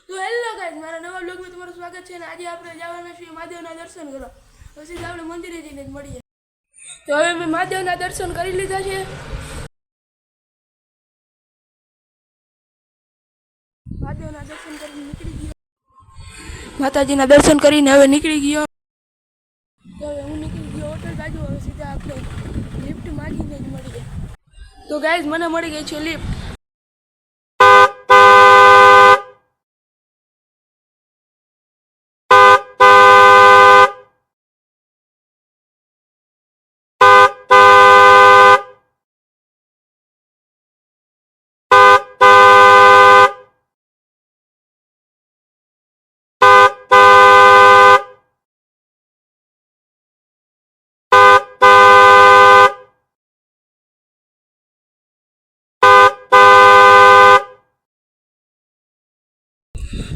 તો hello guys, મારા નવા બ્લોગમાં તમારું સ્વાગત છે. અને આજે આપણે જવાના છીએ મહાદેવના દર્શન કરવા. પછી આપણે મંદિરે જઈને જ મળીએ. તો હવે મેં મહાદેવના દર્શન કરી લીધા છે. મહાદેવના દર્શન કરીને નીકળી ગયો. માતાજીના દર્શન કરીને હવે નીકળી ગયો. તો હવે હું નીકળી ગયો હોટલ બાજુ. હવે સીધા આપણે લિફ્ટ માંગીને જ મળીએ. તો ગાઈસ, મને મળી ગઈ છે લિફ્ટ.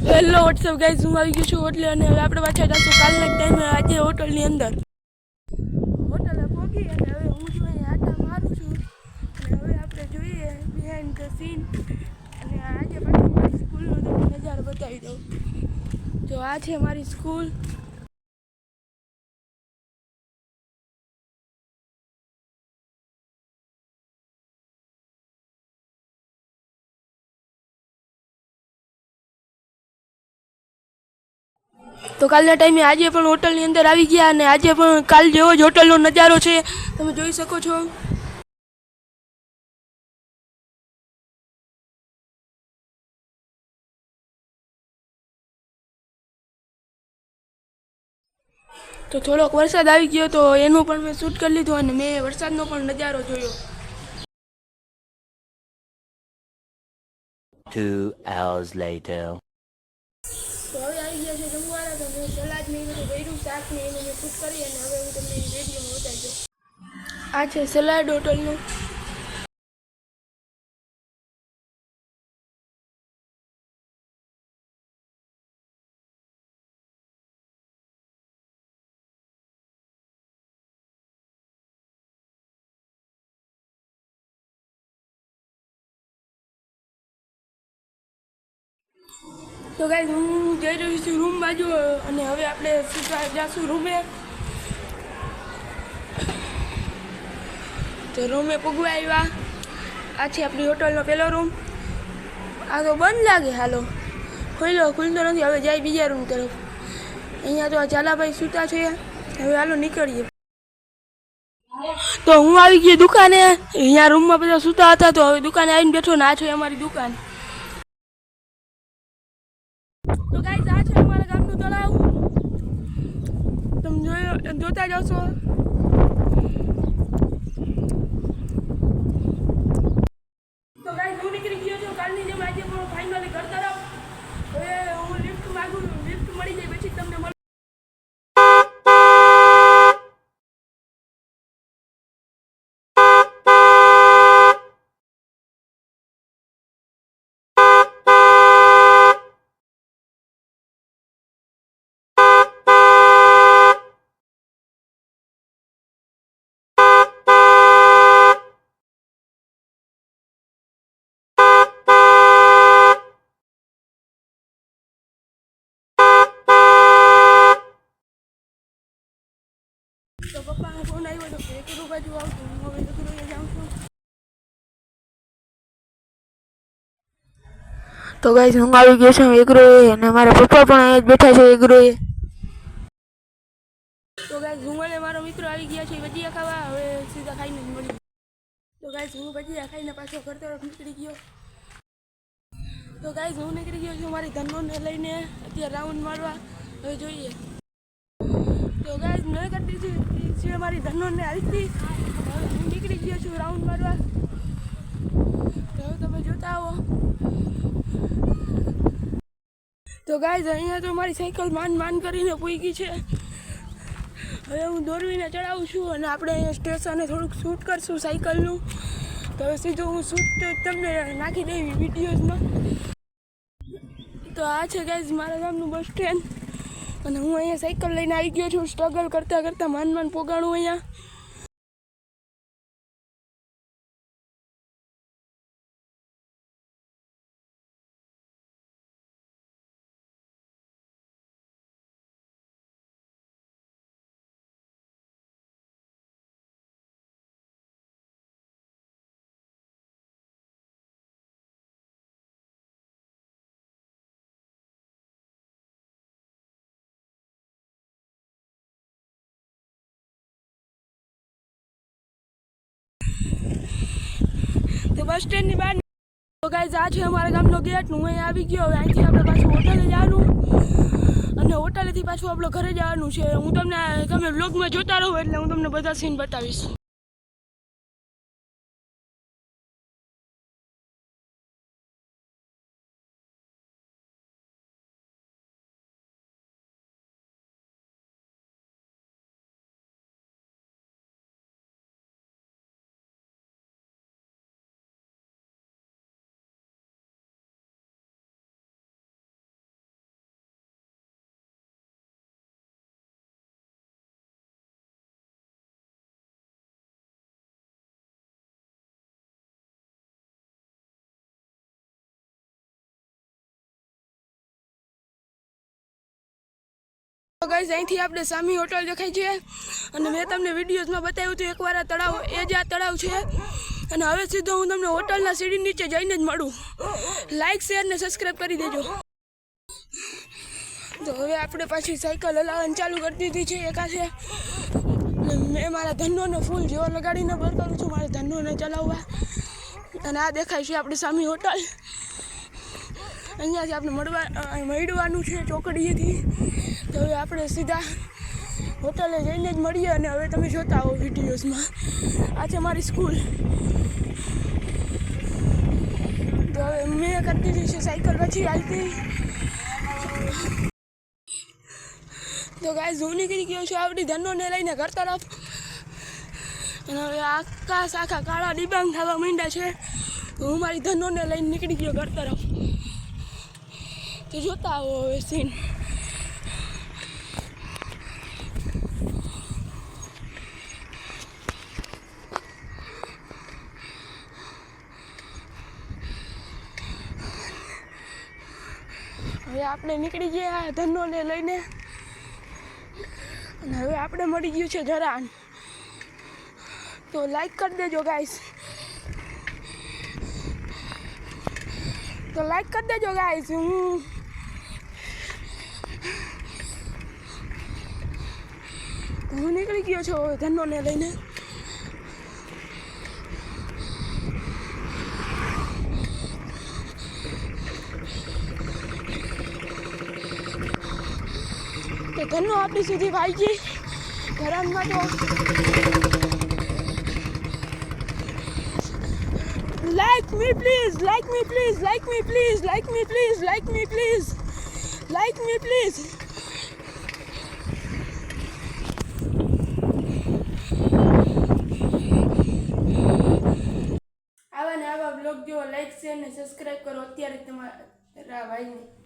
હેલો વોટ્સઅપ ગાઈઝ, હું આવી ગયો છું હોટલે. અને હવે આપણે પાછા જઈશું કાલના ટાઈમે આજે હોટલની અંદર. હોટલે પહોંચી અને હવે હું જો અહીંયા આટા મારું છું. અને હવે આપણે જોઈએ બિહાઇન્ડ ધ સીન. અને આજે પાછી મારી સ્કૂલનો તમને નજારો બતાવી દઉં. તો આ છે મારી સ્કૂલ. તો કાલના ટાઈમે આજે પણ હોટલની અંદર આવી ગયા. અને આજે પણ કાલ જેવો જ હોટલનો નજારો છે, તમે જોઈ શકો છો. તો થોડોક વરસાદ આવી ગયો, તો એનું પણ મેં શૂટ કરી લીધું. અને મેં વરસાદનો પણ નજારો જોયો. 2 hours later. તો હવે આવી ગયા છે જમવાના. તો મેં સલાડ ને એ બધું કર્યું, શાક ને એનું મેં શૂટ કરી. અને હવે હું તમને રેડિયોમાં બતાવી દઉં. આ છે સલાડ હોટલનું. તો ગાઈઝ, હું જઈ રહી છું રૂમ બાજુ. અને હવે આપણે સીધા જઈશું રૂમે. તો રૂમે પૂગવા આવ્યા. આ છે આપણી હોટલનો પહેલો રૂમ. આ તો બંધ લાગે. હાલો ખુલતો નથી. હવે જાય બીજા રૂમ તરફ. અહીંયા તો આ ઝાલાભાઈ સૂતા છે. હવે હાલો નીકળીએ. તો હું આવી ગઈ દુકાને. અહીંયા રૂમમાં બધા સૂતા હતા, તો હવે દુકાને આવીને બેઠો. ને આ છે અમારી દુકાન. તો ગાઈઝ, આ છે અમારા ગામનું તળાવ. તમે જોતા જશો. તો ગાઈઝ, હું નીકળી ગયો છું. કાલની જેમ આજે પણ ફાઇનલી ઘર તરફ. હવે હું લિફ્ટ માંગુ. લિફ્ટ મળી જાય પછી તમને મળું. તો પપ્પાનો ફોન આવ્યો હતો કે એકડું બાજુ આવતું. હું હવે એકડું જાઉં છું. તો ગાઈઝ, હું આવી ગયો છું એગ્રોએ. અને મારા પપ્પા પણ અહીંયા જ બેઠા છે એગ્રોએ. તો ગાઈઝ, હું અને મારો મિત્ર આવી ગયા છે ભજીયા ખાવા. હવે સીધા ખાઈને જ મળી. તો ગાઈઝ, હું ભજીયા ખાઈને પાછો ઘર તરફ નીકળી ગયો. તો ગાઈઝ, હું નીકળી ગયો છું મારી ધનોને લઈને અત્યારે રાઉન્ડ મારવા. હવે જોઈએ. તો ગાઈઝ, મેં કરી દીધી છે મારી ધનોને હાલતી. હવે હું નીકળી ગયો છું રાઉન્ડ મારવા. તો હવે તમે જોતા આવો. તો ગાઈઝ, અહીંયા તો મારી સાયકલ માન કરીને પૂગી છે. હવે હું દોરવીને ચડાવું છું. અને આપણે અહીંયા સ્ટેશને થોડુંક શૂટ કરશું સાયકલનું. તો હવે સીધું હું શૂટ તમને નાખી દેવી વિડીયોઝમાં. તો આ છે ગાઈઝ મારા ગામનું બસ સ્ટેન્ડ. અને હું અહીંયા સાયકલ લઈને આવી ગયો છું. સ્ટ્રગલ કરતાં માન પોગાણું અહીંયા. બસ સ્ટેન્ડની બહાર. તો ગાઈઝ આ છે અમારા ગામનો ગેટ. હું અહીં આવી ગયો. હવે અહીંથી આપણે પાછું હોટલે જવાનું અને હોટલેથી પાછું આપણે ઘરે જવાનું છે. હું તમને તમે વ્લોગમાં જોતા રહો એટલે હું તમને બધા સીન બતાવીશ. તો ગાઈઝ અહીંથી આપણે સામી હોટલ દેખાય છે અને મેં તમને વિડીયોઝમાં બતાવ્યું હતું એકવાર આ તળાવ એ જ આ તળાવ છે. અને હવે સીધો હું તમને હોટલના સીડી નીચે જઈને જ મળું. લાઇક શેર ને સબસ્ક્રાઈબ કરી દેજો. તો હવે આપણે પાછી સાયકલ હલાવવાની ચાલુ કરી દીધી છે એકાશે. મેં મારા ધનોને ફૂલ જોર લગાડીને બર કરું છું મારા ધનોને ચલાવવા. અને આ દેખાય છે આપણી સામી હોટલ. અહીંયાથી આપણે મળવાનું છે ચોકડીએથી. તો હવે આપણે સીધા હોટલે જઈને જ મળીએ. અને હવે તમે જોતા હો વિડીયોઝમાં આ છે મારી સ્કૂલ. તો હવે મેં કરી દીધી છે સાયકલ પછી હાલતી. તો ગાઈઝ હું નીકળી ગયો છું આપણી ધનોને લઈને ઘર તરફ. અને હવે આખા કાળા ડિબાંગ થવા માંડ્યા છે. તો હું મારી ધનોને લઈને નીકળી ગયો ઘર તરફ. તો જોતા આવો હવે સીન. હવે આપણે નીકળી ગયા ધનોને લઈને. અને હવે આપણે મળી ગયું છે ધરાણ. તો લાઈક કરી દેજો ગાઈસ. તો લાઈક કરી દેજો ગાઈસ. હું નીકળી ગયો છું હવે ધનોને લઈને. તો ધનો આપણી સુધી ભાઈ ગઈ ધરાનમાં. તો like me please, like me please, like me please, like me please, like me please, like me please. આવા ને આવા બ્લોગ જો લાઈક શેર ને સબસ્ક્રાઇબ કરો અત્યારે તમારા ભાઈને.